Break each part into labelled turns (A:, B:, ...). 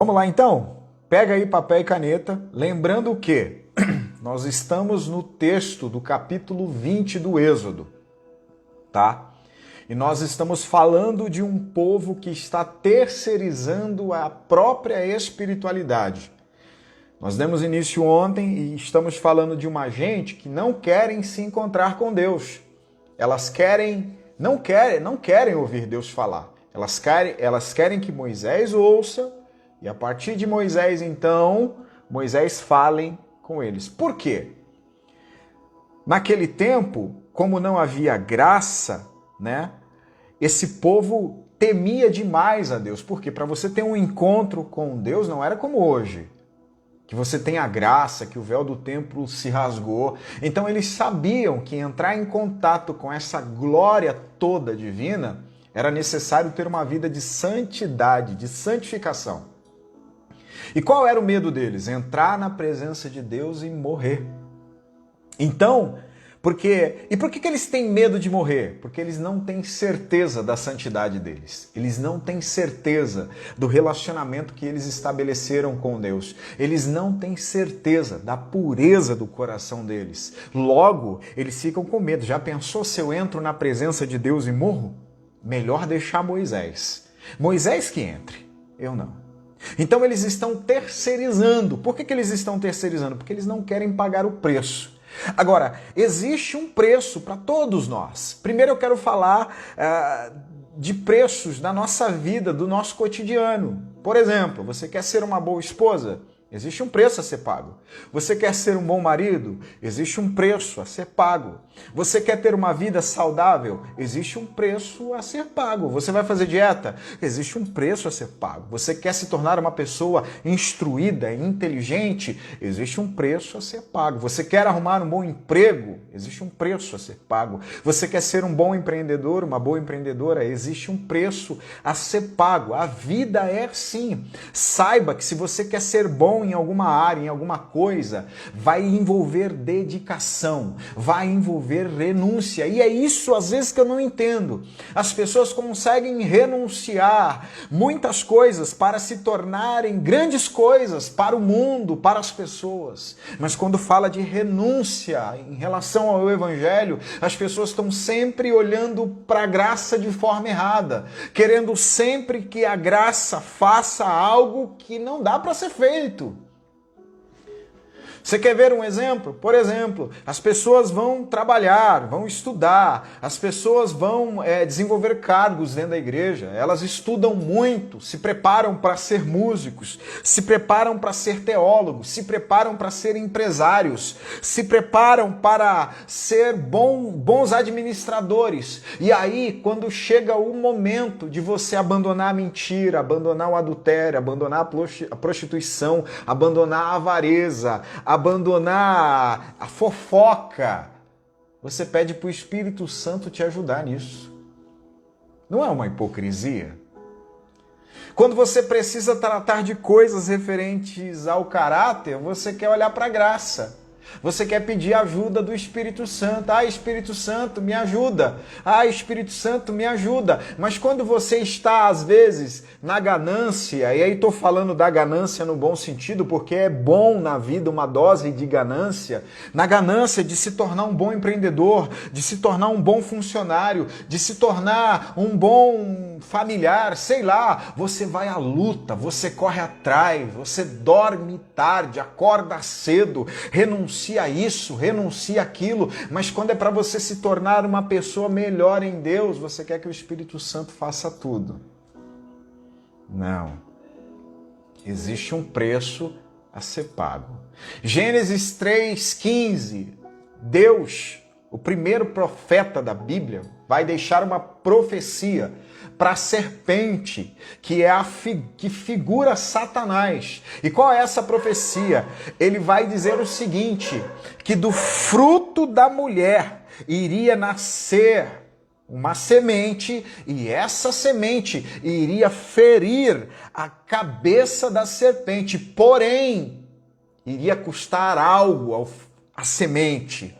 A: Vamos lá então? Pega aí papel e caneta, lembrando que nós estamos no texto do capítulo 20 do Êxodo, tá? E nós estamos falando de um povo que está terceirizando a própria espiritualidade. Nós demos início ontem e estamos falando de uma gente que não querem se encontrar com Deus. Elas não querem ouvir Deus falar. Elas querem que Moisés ouça e a partir de Moisés, então, Moisés fale com eles. Por quê? Naquele tempo, como não havia graça, né? Esse povo temia demais a Deus. Por quê? Para você ter um encontro com Deus não era como hoje. Que você tem a graça, que o véu do templo se rasgou. Então eles sabiam que entrar em contato com essa glória toda divina era necessário ter uma vida de santidade, de santificação. E qual era o medo deles? Entrar na presença de Deus e morrer. Então, por que eles têm medo de morrer? Porque eles não têm certeza da santidade deles. Eles não têm certeza do relacionamento que eles estabeleceram com Deus. Eles não têm certeza da pureza do coração deles. Logo, eles ficam com medo. Já pensou se eu entro na presença de Deus e morro? Melhor deixar Moisés. Moisés que entre, eu não. Então eles estão terceirizando. Por que eles estão terceirizando? Porque eles não querem pagar o preço. Agora, existe um preço para todos nós. Primeiro eu quero falar de preços da nossa vida, do nosso cotidiano. Por exemplo, você quer ser uma boa esposa? Existe um preço a ser pago. Você quer ser um bom marido? Existe um preço a ser pago. Você quer ter uma vida saudável? Existe um preço a ser pago. Você vai fazer dieta? Existe um preço a ser pago. Você quer se tornar uma pessoa instruída, inteligente? Existe um preço a ser pago. Você quer arrumar um bom emprego? Existe um preço a ser pago. Você quer ser um bom empreendedor, uma boa empreendedora? Existe um preço a ser pago. A vida é assim. Saiba que se você quer ser bom em alguma área, em alguma coisa, vai envolver dedicação, vai envolver renúncia. E é isso às vezes que eu não entendo. As pessoas conseguem renunciar muitas coisas para se tornarem grandes coisas para o mundo, para as pessoas. Mas quando fala de renúncia em relação ao evangelho, as pessoas estão sempre olhando para a graça de forma errada, querendo sempre que a graça faça algo que não dá para ser feito. Você quer ver um exemplo? Por exemplo, as pessoas vão trabalhar, vão estudar, as pessoas vão desenvolver cargos dentro da igreja, elas estudam muito, se preparam para ser músicos, se preparam para ser teólogos, se preparam para ser empresários, se preparam para ser bons administradores. E aí, quando chega o momento de você abandonar a mentira, abandonar o adultério, abandonar a prostituição, abandonar a avareza, abandonar a fofoca, você pede para o Espírito Santo te ajudar nisso. Não é uma hipocrisia? Quando você precisa tratar de coisas referentes ao caráter, você quer olhar para a graça. Você quer pedir ajuda do Espírito Santo. Ah, Espírito Santo, me ajuda. Ah, Espírito Santo, me ajuda. Mas quando você está, às vezes, na ganância, e aí estou falando da ganância no bom sentido, porque é bom na vida uma dose de ganância, na ganância de se tornar um bom empreendedor, de se tornar um bom funcionário, de se tornar um bom familiar, sei lá, você vai à luta, você corre atrás, você dorme tarde, acorda cedo, renuncia a isso, renuncia aquilo, mas quando é para você se tornar uma pessoa melhor em Deus, você quer que o Espírito Santo faça tudo. Não. Existe um preço a ser pago. Gênesis 3,15, Deus, o primeiro profeta da Bíblia, vai deixar uma profecia para a serpente, que figura Satanás. E qual é essa profecia? Ele vai dizer o seguinte, que do fruto da mulher iria nascer uma semente, e essa semente iria ferir a cabeça da serpente, porém, iria custar algo à semente.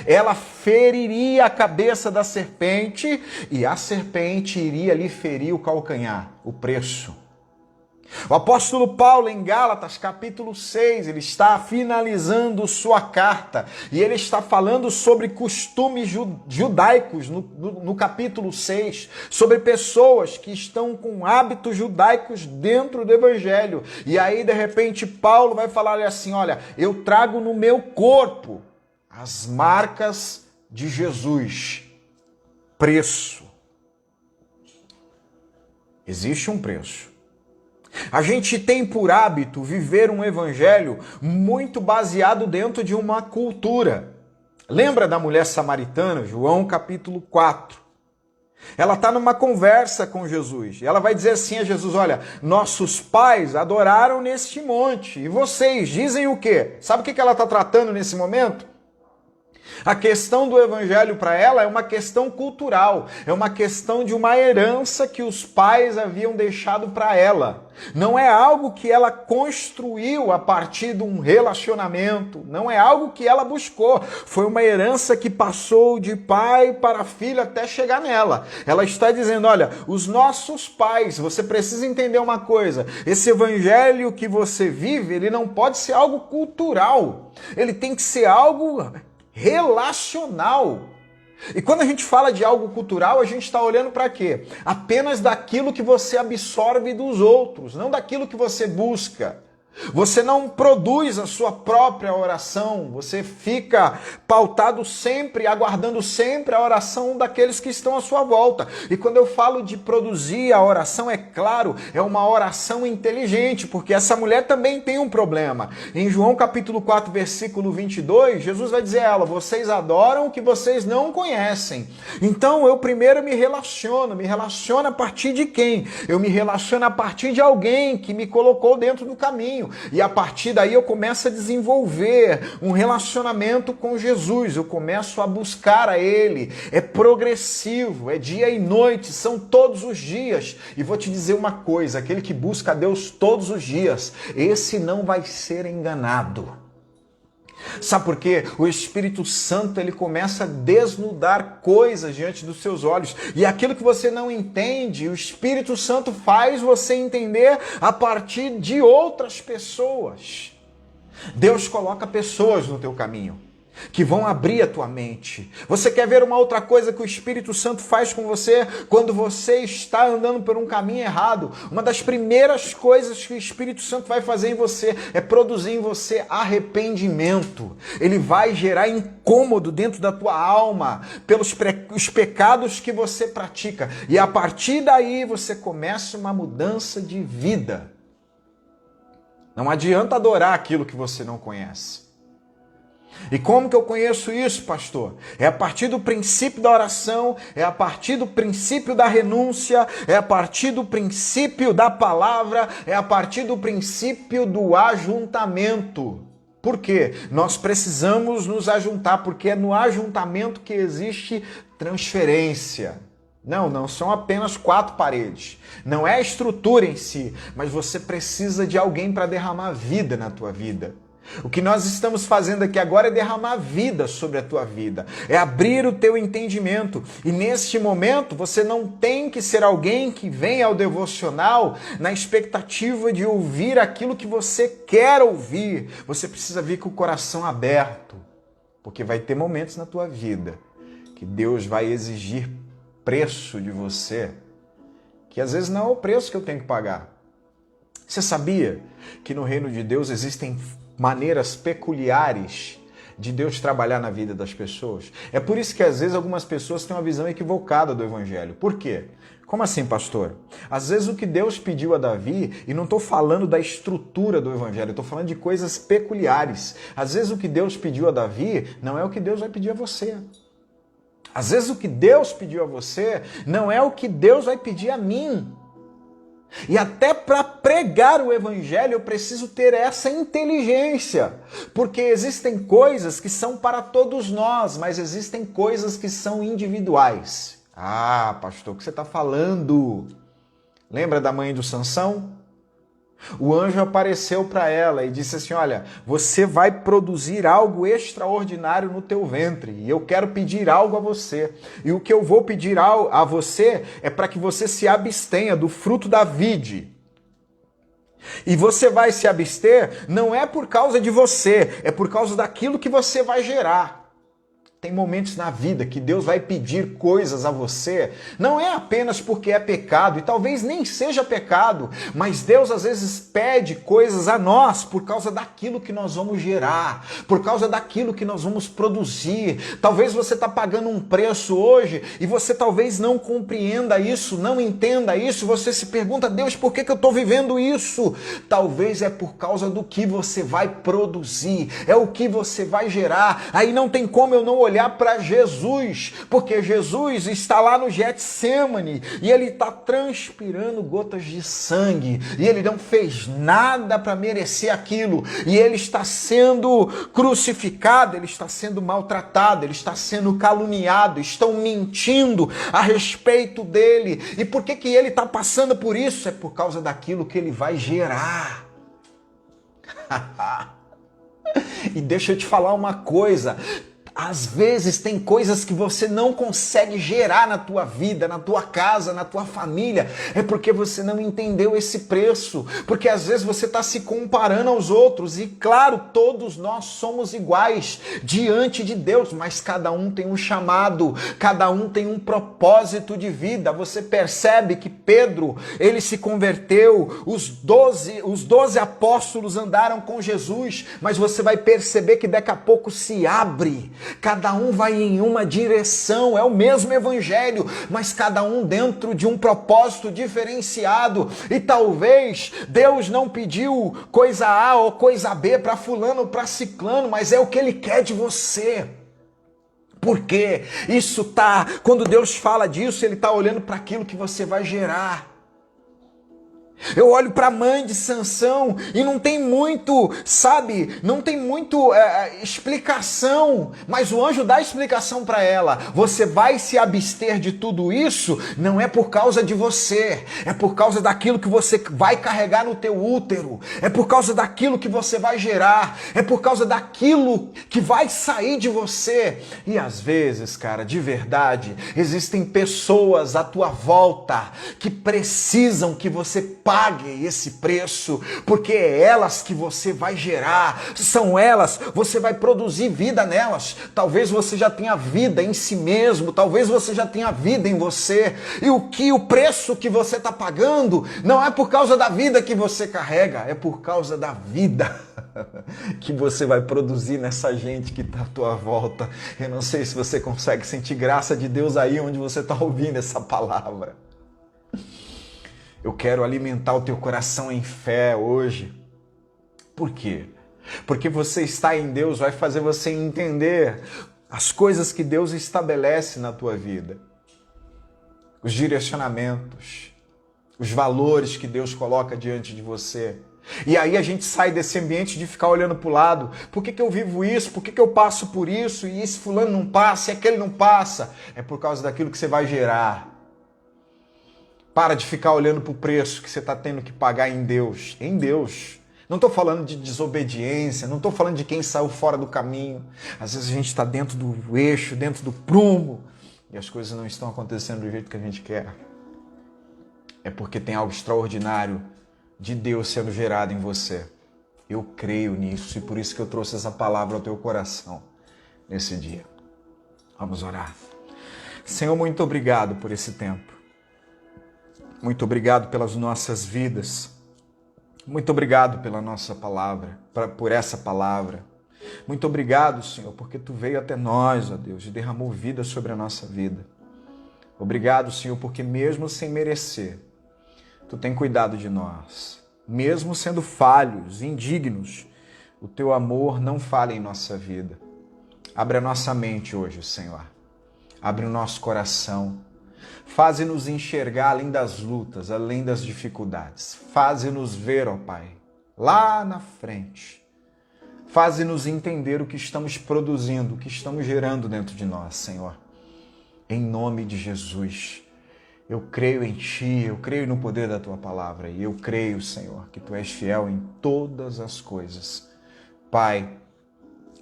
A: Ela feriria a cabeça da serpente e a serpente iria lhe ferir o calcanhar, o preço. O apóstolo Paulo, em Gálatas, capítulo 6, ele está finalizando sua carta e ele está falando sobre costumes judaicos no capítulo 6, sobre pessoas que estão com hábitos judaicos dentro do evangelho. E aí, de repente, Paulo vai falar assim, olha, eu trago no meu corpo as marcas de Jesus. Preço. Existe um preço. A gente tem por hábito viver um evangelho muito baseado dentro de uma cultura. Lembra da mulher samaritana, João capítulo 4? Ela está numa conversa com Jesus. Ela vai dizer assim a Jesus, olha, nossos pais adoraram neste monte. E vocês dizem o quê? Sabe o que ela está tratando nesse momento? A questão do evangelho para ela é uma questão cultural, é uma questão de uma herança que os pais haviam deixado para ela. Não é algo que ela construiu a partir de um relacionamento, não é algo que ela buscou. Foi uma herança que passou de pai para filho até chegar nela. Ela está dizendo, olha, os nossos pais, você precisa entender uma coisa, esse evangelho que você vive, ele não pode ser algo cultural, ele tem que ser algo relacional. E quando a gente fala de algo cultural, a gente está olhando para quê? Apenas daquilo que você absorve dos outros, não daquilo que você busca. Você não produz a sua própria oração, você fica pautado sempre, aguardando sempre a oração daqueles que estão à sua volta. E quando eu falo de produzir a oração, é claro, é uma oração inteligente, porque essa mulher também tem um problema. Em João capítulo 4, versículo 22, Jesus vai dizer a ela, vocês adoram o que vocês não conhecem. Então eu primeiro me relaciono a partir de quem? Eu me relaciono a partir de alguém que me colocou dentro do caminho. E a partir daí eu começo a desenvolver um relacionamento com Jesus, eu começo a buscar a Ele. É progressivo, é dia e noite, são todos os dias. E vou te dizer uma coisa, aquele que busca a Deus todos os dias, esse não vai ser enganado. Sabe por quê? O Espírito Santo, ele começa a desnudar coisas diante dos seus olhos. E aquilo que você não entende, o Espírito Santo faz você entender a partir de outras pessoas. Deus coloca pessoas no teu caminho que vão abrir a tua mente. Você quer ver uma outra coisa que o Espírito Santo faz com você quando você está andando por um caminho errado? Uma das primeiras coisas que o Espírito Santo vai fazer em você é produzir em você arrependimento. Ele vai gerar incômodo dentro da tua alma pelos os pecados que você pratica. E a partir daí você começa uma mudança de vida. Não adianta adorar aquilo que você não conhece. E como que eu conheço isso, pastor? É a partir do princípio da oração, é a partir do princípio da renúncia, é a partir do princípio da palavra, é a partir do princípio do ajuntamento. Por quê? Nós precisamos nos ajuntar, porque é no ajuntamento que existe transferência. Não são apenas 4 paredes. Não é a estrutura em si, mas você precisa de alguém para derramar vida na tua vida. O que nós estamos fazendo aqui agora é derramar vida sobre a tua vida, é abrir o teu entendimento. E neste momento você não tem que ser alguém que vem ao devocional na expectativa de ouvir aquilo que você quer ouvir. Você precisa vir com o coração aberto, porque vai ter momentos na tua vida que Deus vai exigir preço de você, que às vezes não é o preço que eu tenho que pagar. Você sabia que no reino de Deus existem maneiras peculiares de Deus trabalhar na vida das pessoas? É por isso que às vezes algumas pessoas têm uma visão equivocada do evangelho. Por quê? Como assim, pastor? Às vezes o que Deus pediu a Davi, e não estou falando da estrutura do evangelho, estou falando de coisas peculiares. Às vezes o que Deus pediu a Davi não é o que Deus vai pedir a você. Às vezes o que Deus pediu a você não é o que Deus vai pedir a mim. E até para pregar o evangelho eu preciso ter essa inteligência, porque existem coisas que são para todos nós, mas existem coisas que são individuais. Ah, pastor, o que você está falando? Lembra da mãe do Sansão? O anjo apareceu para ela e disse assim, olha, você vai produzir algo extraordinário no teu ventre e eu quero pedir algo a você. E o que eu vou pedir a você é para que você se abstenha do fruto da vide. E você vai se abster não é por causa de você, é por causa daquilo que você vai gerar. Tem momentos na vida que Deus vai pedir coisas a você, não é apenas porque é pecado, e talvez nem seja pecado, mas Deus às vezes pede coisas a nós por causa daquilo que nós vamos gerar, por causa daquilo que nós vamos produzir. Talvez você está pagando um preço hoje e você talvez não compreenda isso, não entenda isso, você se pergunta, Deus, por que eu estou vivendo isso? Talvez é por causa do que você vai produzir, é o que você vai gerar. Aí não tem como eu não olhar para Jesus, porque Jesus está lá no Getsemane e ele está transpirando gotas de sangue e ele não fez nada para merecer aquilo, e ele está sendo crucificado, ele está sendo maltratado, ele está sendo caluniado, estão mentindo a respeito dele. E por que ele está passando por isso? É por causa daquilo que ele vai gerar. E deixa eu te falar uma coisa, às vezes tem coisas que você não consegue gerar na tua vida, na tua casa, na tua família, é porque você não entendeu esse preço, porque às vezes você está se comparando aos outros, e claro, todos nós somos iguais diante de Deus, mas cada um tem um chamado, cada um tem um propósito de vida. Você percebe que Pedro, ele se converteu, os 12 apóstolos andaram com Jesus, mas você vai perceber que daqui a pouco se abre. Cada um vai em uma direção, é o mesmo evangelho, mas cada um dentro de um propósito diferenciado. E talvez Deus não pediu coisa A ou coisa B para fulano ou para ciclano, mas é o que ele quer de você. Porque isso tá, quando Deus fala disso, ele está olhando para aquilo que você vai gerar. Eu olho para a mãe de Sansão e não tem muito, sabe, não tem muito explicação, mas o anjo dá explicação para ela. Você vai se abster de tudo isso, não é por causa de você, é por causa daquilo que você vai carregar no teu útero, é por causa daquilo que você vai gerar, é por causa daquilo que vai sair de você. E às vezes, cara, de verdade, existem pessoas à tua volta que precisam que você pague esse preço, porque é elas que você vai gerar, são elas, você vai produzir vida nelas. Talvez você já tenha vida em si mesmo, talvez você já tenha vida em você, e o preço que você está pagando não é por causa da vida que você carrega, é por causa da vida que você vai produzir nessa gente que está à tua volta. Eu não sei se você consegue sentir graça de Deus aí onde você está ouvindo essa palavra. Eu quero alimentar o teu coração em fé hoje. Por quê? Porque você estar em Deus vai fazer você entender as coisas que Deus estabelece na tua vida. Os direcionamentos, os valores que Deus coloca diante de você. E aí a gente sai desse ambiente de ficar olhando para o lado. Por que eu vivo isso? Por que eu passo por isso? E esse fulano não passa e aquele não passa? É por causa daquilo que você vai gerar. Para de ficar olhando para o preço que você está tendo que pagar em Deus. Em Deus. Não estou falando de desobediência, não estou falando de quem saiu fora do caminho. Às vezes a gente está dentro do eixo, dentro do prumo, e as coisas não estão acontecendo do jeito que a gente quer. É porque tem algo extraordinário de Deus sendo gerado em você. Eu creio nisso e por isso que eu trouxe essa palavra ao teu coração nesse dia. Vamos orar. Senhor, muito obrigado por esse tempo. Muito obrigado pelas nossas vidas. Muito obrigado pela nossa palavra, por essa palavra. Muito obrigado, Senhor, porque Tu veio até nós, ó Deus, e derramou vida sobre a nossa vida. Obrigado, Senhor, porque mesmo sem merecer, Tu tem cuidado de nós. Mesmo sendo falhos, indignos, o Teu amor não falha em nossa vida. Abre a nossa mente hoje, Senhor. Abre o nosso coração. Faze-nos enxergar além das lutas, além das dificuldades. Faze-nos ver, ó Pai, lá na frente. Faze-nos entender o que estamos produzindo, o que estamos gerando dentro de nós, Senhor. Em nome de Jesus. Eu creio em Ti, eu creio no poder da Tua palavra. E eu creio, Senhor, que Tu és fiel em todas as coisas. Pai,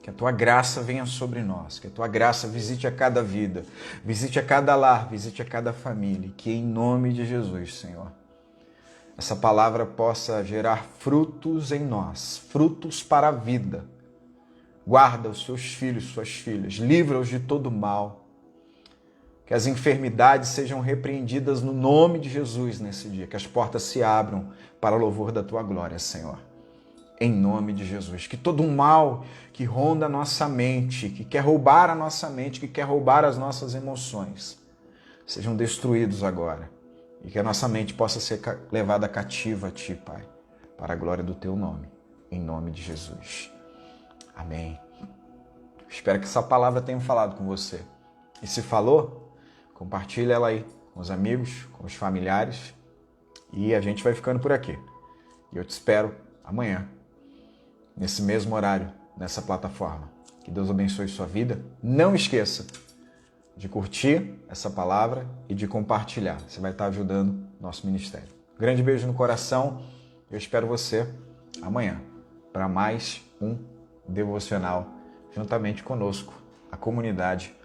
A: que a Tua graça venha sobre nós, que a Tua graça visite a cada vida, visite a cada lar, visite a cada família, que em nome de Jesus, Senhor, essa palavra possa gerar frutos em nós, frutos para a vida. Guarda os seus filhos, suas filhas, livra-os de todo mal. Que as enfermidades sejam repreendidas no nome de Jesus nesse dia, que as portas se abram para o louvor da tua glória, Senhor. Em nome de Jesus. Que todo mal que ronda a nossa mente, que quer roubar a nossa mente, que quer roubar as nossas emoções, sejam destruídos agora. E que a nossa mente possa ser levada cativa a Ti, Pai, para a glória do Teu nome. Em nome de Jesus. Amém. Espero que essa palavra tenha falado com você. E se falou, compartilha ela aí com os amigos, com os familiares. E a gente vai ficando por aqui. E eu te espero amanhã, nesse mesmo horário, nessa plataforma. Que Deus abençoe sua vida. Não esqueça de curtir essa palavra e de compartilhar. Você vai estar ajudando nosso ministério. Grande beijo no coração. Eu espero você amanhã para mais um devocional juntamente conosco, a comunidade